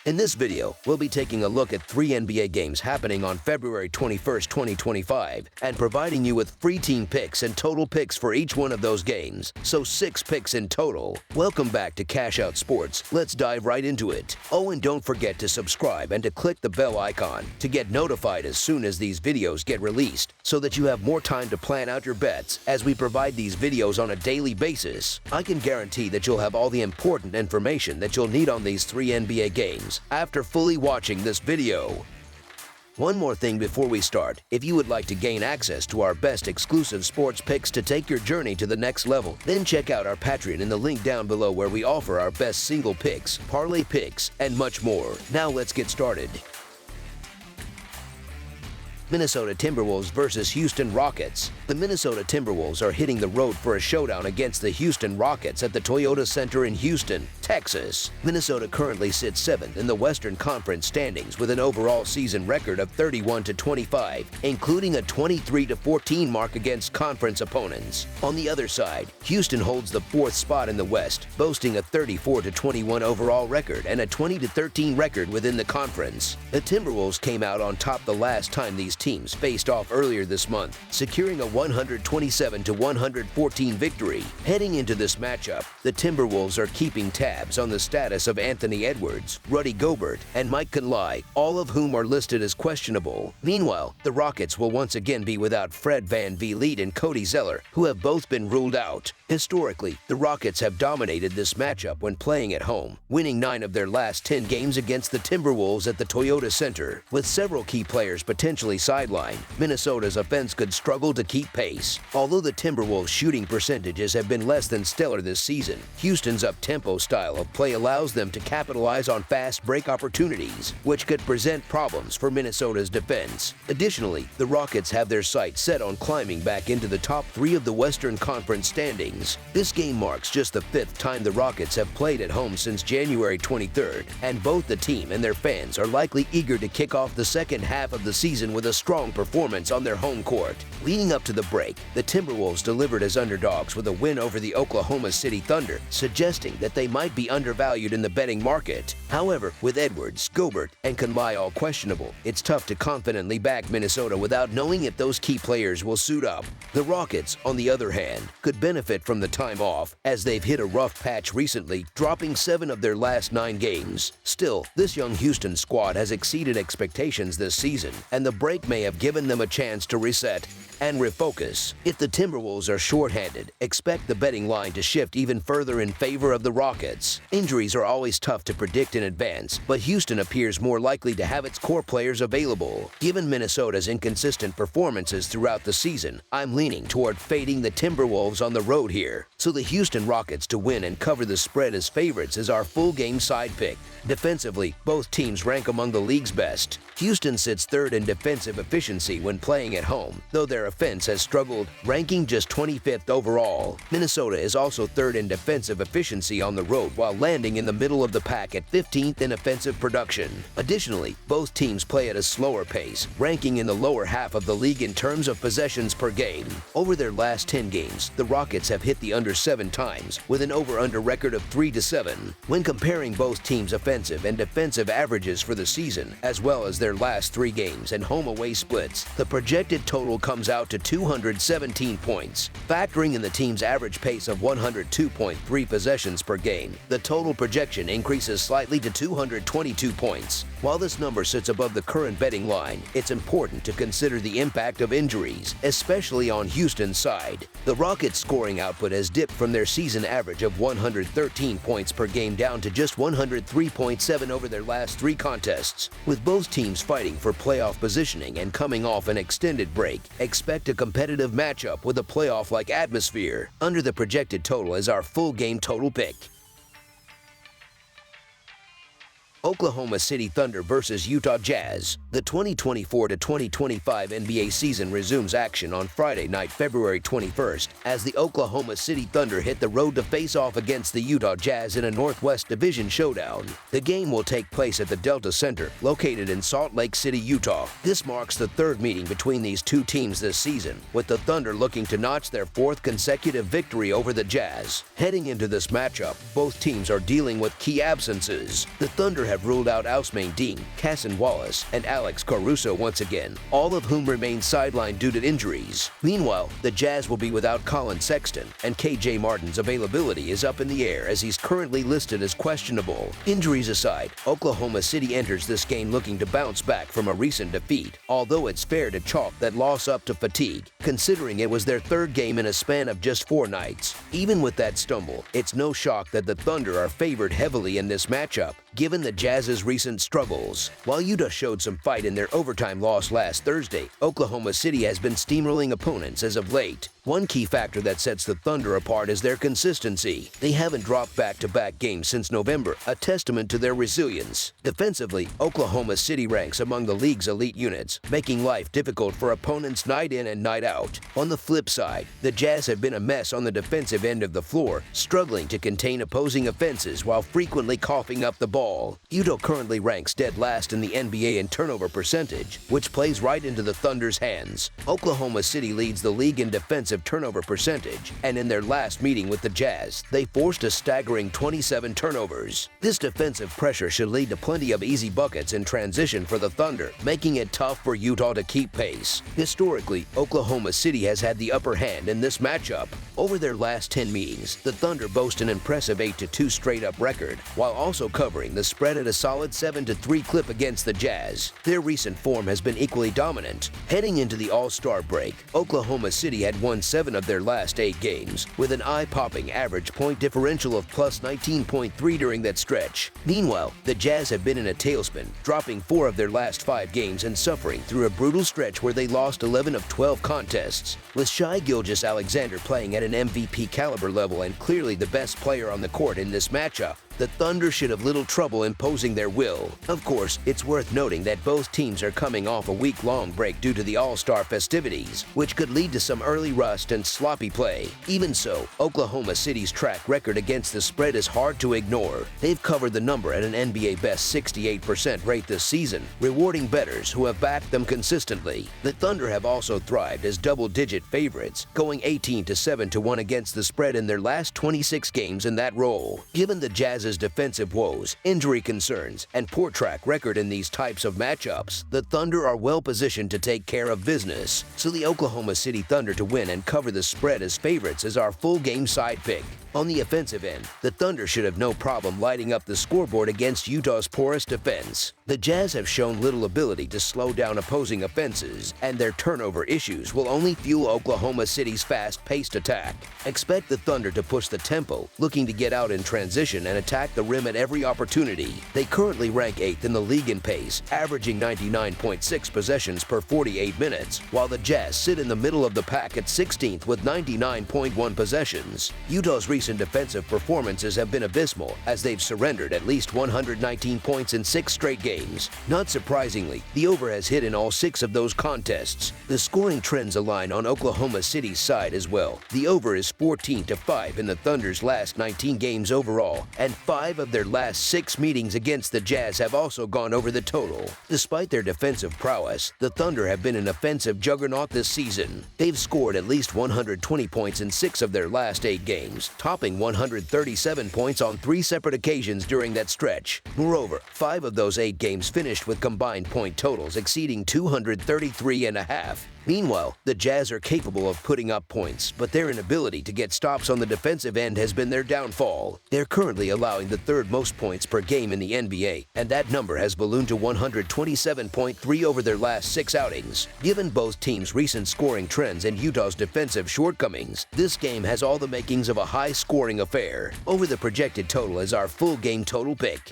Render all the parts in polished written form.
In this video, we'll be taking a look at 3 NBA games happening on February 21st, 2025, and providing you with free team picks and total picks for each one of those games, so 6 picks in total. Welcome back to Cash Out Sports. Let's dive right into it. Oh, and don't forget to subscribe and to click the bell icon to get notified as soon as these videos get released, so that you have more time to plan out your bets as we provide these videos on a daily basis. I can guarantee that you'll have all the important information that you'll need on these 3 NBA games after fully watching this video. One more thing before we start. If you would like to gain access to our best exclusive sports picks to take your journey to the next level, then check out our Patreon in the link down below, where we offer our best single picks, parlay picks, and much more. Now let's get started. Minnesota Timberwolves versus Houston Rockets. The Minnesota Timberwolves are hitting the road for a showdown against the Houston Rockets at the Toyota Center in Houston, Texas. Minnesota currently sits 7th in the Western Conference standings with an overall season record of 31-25, including a 23-14 mark against conference opponents. On the other side, Houston holds the 4th spot in the West, boasting a 34-21 overall record and a 20-13 record within the conference. The Timberwolves came out on top the last time these teams faced off earlier this month, securing a 127-114 victory. Heading into this matchup, the Timberwolves are keeping tabs on the status of Anthony Edwards, Rudy Gobert, and Mike Conley, all of whom are listed as questionable. Meanwhile, the Rockets will once again be without Fred VanVleet and Cody Zeller, who have both been ruled out. Historically, the Rockets have dominated this matchup when playing at home, winning 9 of their last 10 games against the Timberwolves at the Toyota Center. With several key players potentially sidelined, Minnesota's offense could struggle to keep pace. Although the Timberwolves' shooting percentages have been less than stellar this season, Houston's up-tempo style of play allows them to capitalize on fast break opportunities, which could present problems for Minnesota's defense. Additionally, the Rockets have their sights set on climbing back into the top 3 of the Western Conference standings. This game marks just the 5th time the Rockets have played at home since January 23rd, and both the team and their fans are likely eager to kick off the second half of the season with a strong performance on their home court. Leading up to the break, the Timberwolves delivered as underdogs with a win over the Oklahoma City Thunder, suggesting that they might be undervalued in the betting market. However, with Edwards, Gobert, and Conley all questionable, it's tough to confidently back Minnesota without knowing if those key players will suit up. The Rockets, on the other hand, could benefit from the time off, as they've hit a rough patch recently, dropping 7 of their last 9 games. Still, this young Houston squad has exceeded expectations this season, and the break may have given them a chance to reset and refocus. If the Timberwolves are shorthanded, expect the betting line to shift even further in favor of the Rockets. Injuries are always tough to predict in advance, but Houston appears more likely to have its core players available. Given Minnesota's inconsistent performances throughout the season, I'm leaning toward fading the Timberwolves on the road here. So the Houston Rockets to win and cover the spread as favorites is our full game side pick. Defensively, both teams rank among the league's best. Houston sits 3rd in defensive efficiency when playing at home, though their offense has struggled, ranking just 25th overall. Minnesota is also 3rd in defensive efficiency on the road, while landing in the middle of the pack at 15th in offensive production. Additionally, both teams play at a slower pace, ranking in the lower half of the league in terms of possessions per game. Over their last 10 games, the Rockets have hit the under 7 times, with an over-under record of 3-7. When comparing both teams' offensive and defensive averages for the season, as well as their last 3 games and home-away splits, the projected total comes out to 217 points. Factoring in the team's average pace of 102.3 possessions per game, the total projection increases slightly to 222 points. While this number sits above the current betting line, it's important to consider the impact of injuries, especially on Houston's side. The Rockets' scoring output has dipped from their season average of 113 points per game down to just 103.7 over their last 3 contests. With both teams fighting for playoff positioning and coming off an extended break, expect a competitive matchup with a playoff-like atmosphere. Under the projected total is our full game total pick. Oklahoma City Thunder versus Utah Jazz. The 2024-2025 NBA season resumes action on Friday night, February 21st, as the Oklahoma City Thunder hit the road to face off against the Utah Jazz in a Northwest Division showdown. The game will take place at the Delta Center, located in Salt Lake City, Utah. This marks the 3rd meeting between these two teams this season, with the Thunder looking to notch their 4th consecutive victory over the Jazz. Heading into this matchup, both teams are dealing with key absences. The Thunder have have ruled out Ousmane Dean, Casson Wallace, and Alex Caruso once again, all of whom remain sidelined due to injuries. Meanwhile, the Jazz will be without Colin Sexton, and KJ Martin's availability is up in the air as he's currently listed as questionable. Injuries aside, Oklahoma City enters this game looking to bounce back from a recent defeat, although it's fair to chalk that loss up to fatigue, considering it was their third game in a span of just 4 nights. Even with that stumble, it's no shock that the Thunder are favored heavily in this matchup, given the Jazz's recent struggles. While Utah showed some fight in their overtime loss last Thursday, Oklahoma City has been steamrolling opponents as of late. One key factor that sets the Thunder apart is their consistency. They haven't dropped back-to-back games since November, a testament to their resilience. Defensively, Oklahoma City ranks among the league's elite units, making life difficult for opponents night in and night out. On the flip side, the Jazz have been a mess on the defensive end of the floor, struggling to contain opposing offenses while frequently coughing up the ball. Utah currently ranks dead last in the NBA in turnover percentage, which plays right into the Thunder's hands. Oklahoma City leads the league in defensive turnover percentage, and in their last meeting with the Jazz, they forced a staggering 27 turnovers. This defensive pressure should lead to plenty of easy buckets in transition for the Thunder, making it tough for Utah to keep pace. Historically, Oklahoma City has had the upper hand in this matchup. Over their last 10 meetings, the Thunder boast an impressive 8-2 straight-up record, while also covering the spread at a solid 7-3 clip against the Jazz. Their recent form has been equally dominant. Heading into the All-Star break, Oklahoma City had won 7 of their last 8 games, with an eye-popping average point differential of plus 19.3 during that stretch. Meanwhile, the Jazz have been in a tailspin, dropping 4 of their last 5 games and suffering through a brutal stretch where they lost 11 of 12 contests. With Shai Gilgeous-Alexander playing at an MVP caliber level and clearly the best player on the court in this matchup, the Thunder should have little trouble imposing their will. Of course, it's worth noting that both teams are coming off a week-long break due to the All-Star festivities, which could lead to some early rust and sloppy play. Even so, Oklahoma City's track record against the spread is hard to ignore. They've covered the number at an NBA best 68% rate this season, rewarding bettors who have backed them consistently. The Thunder have also thrived as double-digit favorites, going 18-7-1 against the spread in their last 26 games in that role. Given the Jazz's defensive woes, injury concerns, and poor track record in these types of matchups, the Thunder are well positioned to take care of business. So the Oklahoma City Thunder to win and cover the spread as favorites is our full game side pick. On the offensive end, the Thunder should have no problem lighting up the scoreboard against Utah's porous defense. The Jazz have shown little ability to slow down opposing offenses, and their turnover issues will only fuel Oklahoma City's fast-paced attack. Expect the Thunder to push the tempo, looking to get out in transition and attack the rim at every opportunity. They currently rank 8th in the league in pace, averaging 99.6 possessions per 48 minutes, while the Jazz sit in the middle of the pack at 16th with 99.1 possessions. Utah's recent defensive performances have been abysmal, as they've surrendered at least 119 points in 6 straight games. Not surprisingly, the over has hit in all 6 of those contests. The scoring trends align on Oklahoma City's side as well. The over is 14-5 in the Thunder's last 19 games overall, and 5 of their last 6 meetings against the Jazz have also gone over the total. Despite their defensive prowess, the Thunder have been an offensive juggernaut this season. They've scored at least 120 points in 6 of their last 8 games, topping 137 points on 3 separate occasions during that stretch. Moreover, 5 of those 8 games finished with combined point totals exceeding 233.5. Meanwhile, the Jazz are capable of putting up points, but their inability to get stops on the defensive end has been their downfall. They're currently allowing the 3rd most points per game in the NBA, and that number has ballooned to 127.3 over their last 6 outings. Given both teams' recent scoring trends and Utah's defensive shortcomings, this game has all the makings of a high-scoring affair. Over the projected total is our full game total pick.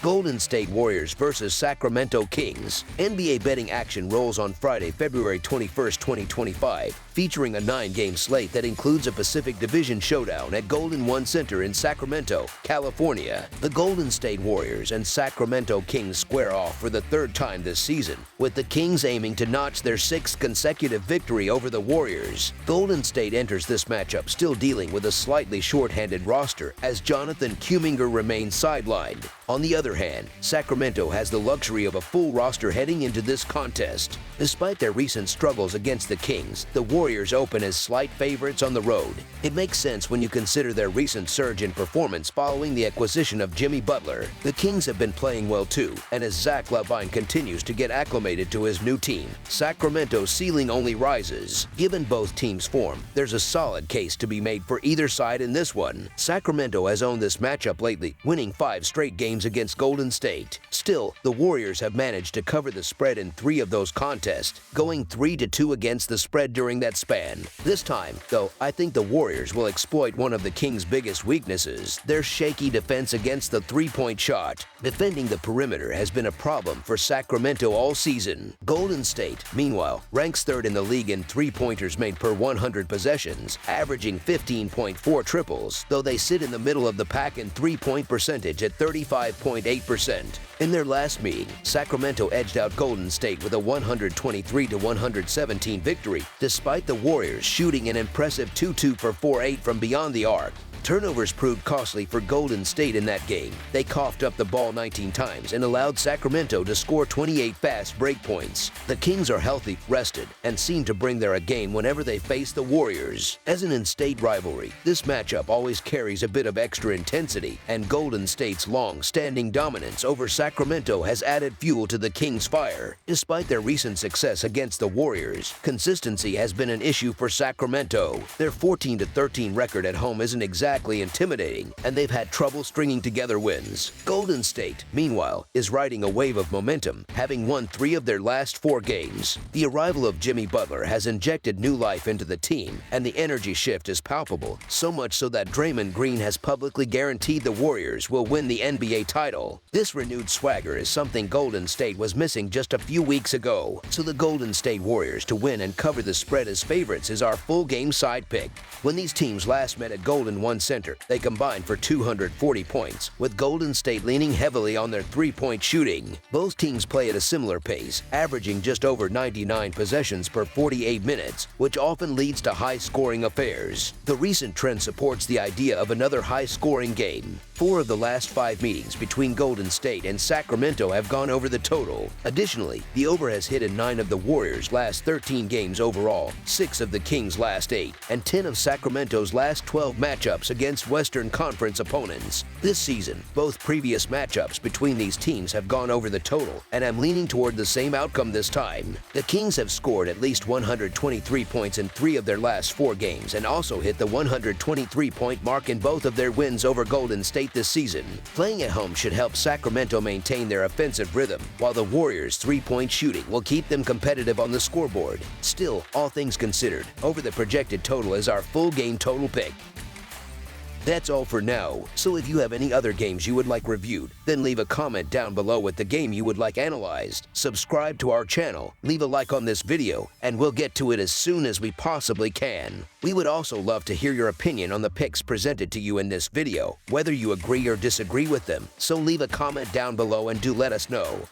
Golden State Warriors versus Sacramento Kings. NBA betting action rolls on Friday, February 21, 2025, featuring a 9-game slate that includes a Pacific Division showdown at Golden One Center in Sacramento, California. The Golden State Warriors and Sacramento Kings square off for the 3rd time this season, with the Kings aiming to notch their 6th consecutive victory over the Warriors. Golden State enters this matchup still dealing with a slightly short-handed roster, as Jonathan Kuminga remains sidelined. On the other hand, Sacramento has the luxury of a full roster heading into this contest. Despite their recent struggles against the Kings, the Warriors Warriors open as slight favorites on the road. It makes sense when you consider their recent surge in performance following the acquisition of Jimmy Butler. The Kings have been playing well too, and as Zach LaVine continues to get acclimated to his new team, Sacramento's ceiling only rises. Given both teams' form, there's a solid case to be made for either side in this one. Sacramento has owned this matchup lately, winning 5 straight games against Golden State. Still, the Warriors have managed to cover the spread in 3 of those contests, going 3-2 against the spread during that span. This time, though, I think the Warriors will exploit one of the Kings' biggest weaknesses, their shaky defense against the three-point shot. Defending the perimeter has been a problem for Sacramento all season. Golden State, meanwhile, ranks 3rd in the league in three-pointers made per 100 possessions, averaging 15.4 triples, though they sit in the middle of the pack in three-point percentage at 35.8%. In their last meeting, Sacramento edged out Golden State with a 123-117 victory, despite the Warriors shooting an impressive 2-2 for 4-8 from beyond the arc. Turnovers proved costly for Golden State in that game. They coughed up the ball 19 times and allowed Sacramento to score 28 fast break points. The Kings are healthy, rested, and seem to bring their A game whenever they face the Warriors. As an in-state rivalry, this matchup always carries a bit of extra intensity, and Golden State's long-standing dominance over Sacramento has added fuel to the Kings' fire. Despite their recent success against the Warriors, consistency has been an issue for Sacramento. Their 14-13 record at home isn't exactly intimidating, and they've had trouble stringing together wins. Golden State, meanwhile, is riding a wave of momentum, having won 3 of their last 4 games. The arrival of Jimmy Butler has injected new life into the team, and the energy shift is palpable, so much so that Draymond Green has publicly guaranteed the Warriors will win the NBA title. This renewed swagger is something Golden State was missing just a few weeks ago, so the Golden State Warriors to win and cover the spread as favorites is our full game side pick. When these teams last met at Golden One Center, they combined for 240 points, with Golden State leaning heavily on their three-point shooting. Both teams play at a similar pace, averaging just over 99 possessions per 48 minutes, which often leads to high-scoring affairs. The recent trend supports the idea of another high-scoring game. 4 of the last 5 meetings between Golden State and Sacramento have gone over the total. Additionally, the over has hit in 9 of the Warriors' last 13 games overall, 6 of the Kings' last 8, and 10 of Sacramento's last 12 matchups against Western Conference opponents. This season, both previous matchups between these teams have gone over the total, and I'm leaning toward the same outcome this time. The Kings have scored at least 123 points in 3 of their last 4 games and also hit the 123-point mark in both of their wins over Golden State this season. Playing at home should help Sacramento maintain their offensive rhythm, while the Warriors' three-point shooting will keep them competitive on the scoreboard. Still, all things considered, over the projected total is our full game total pick. That's all for now, so if you have any other games you would like reviewed, then leave a comment down below with the game you would like analyzed. Subscribe to our channel, leave a like on this video, and we'll get to it as soon as we possibly can. We would also love to hear your opinion on the picks presented to you in this video, whether you agree or disagree with them, so leave a comment down below and do let us know.